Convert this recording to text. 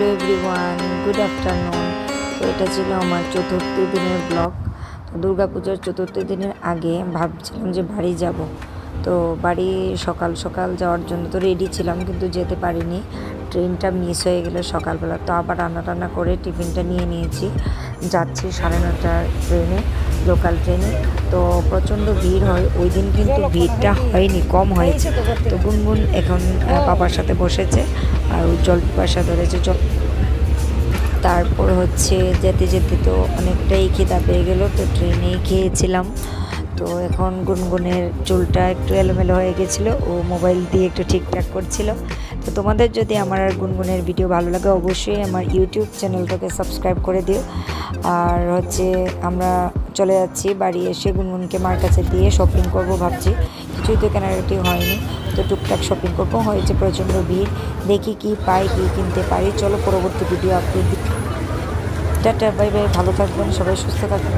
Hello everyone, good afternoon. তো এটা ছিল আমার চতুর্থ দিনের ব্লগ। তো দুর্গাপূজার চতুর্থ দিনের আগে ভাবছিলাম যে বাড়ি যাব। তো বাড়ি সকাল সকাল যাওয়ার জন্য তো রেডি ছিলাম, কিন্তু যেতে পারিনি, ট্রেনটা মিস হয়ে গেল সকালবেলা। তো আবার রান্না টান্না করে টিফিনটা নিয়ে নিয়েছি, যাচ্ছি 9:30টার ট্রেনে, লোকাল ট্রেনে। তো প্রচণ্ড ভিড় হয় ওই দিন, কিন্তু ভিড়টা হয়নি, কম হয়েছে। তো গুনগুন এখন পাপার সাথে বসেছে আর জল পিপাসা ধরেছে। তারপর হচ্ছে যেতে যেতে তো অনেকটাই খিদা পেয়ে গেল, তো ট্রেনেই খেয়েছিলাম। তো এখন গুনগুনের চুলটা একটু এলোমেলো হয়ে গেছিলো, ও মোবাইল দিয়ে একটু ঠিকঠাক করছিল। তো তোমাদের যদি আমার আর গুনগুনের ভিডিও ভালো লাগে, অবশ্যই আমার ইউটিউব চ্যানেলটাকে সাবস্ক্রাইব করে দিও। আর হচ্ছে আমরা চলে যাচ্ছি বাড়ি। এসে গুনগুনকে মার কাছে দিয়ে শপিং করব ভাবছি, কিছুই তো কেনাকাটি হয়নি, তো টুকটাক শপিং করবো। হয়েছে প্রচণ্ড ভিড়, দেখি কি পাই, কি কিনতে পারি। চলো পরবর্তী ভিডিও আপলোড দিই। টাটা, বাই বাই, ভালো থাকবেন সবাই, সুস্থ থাকবেন।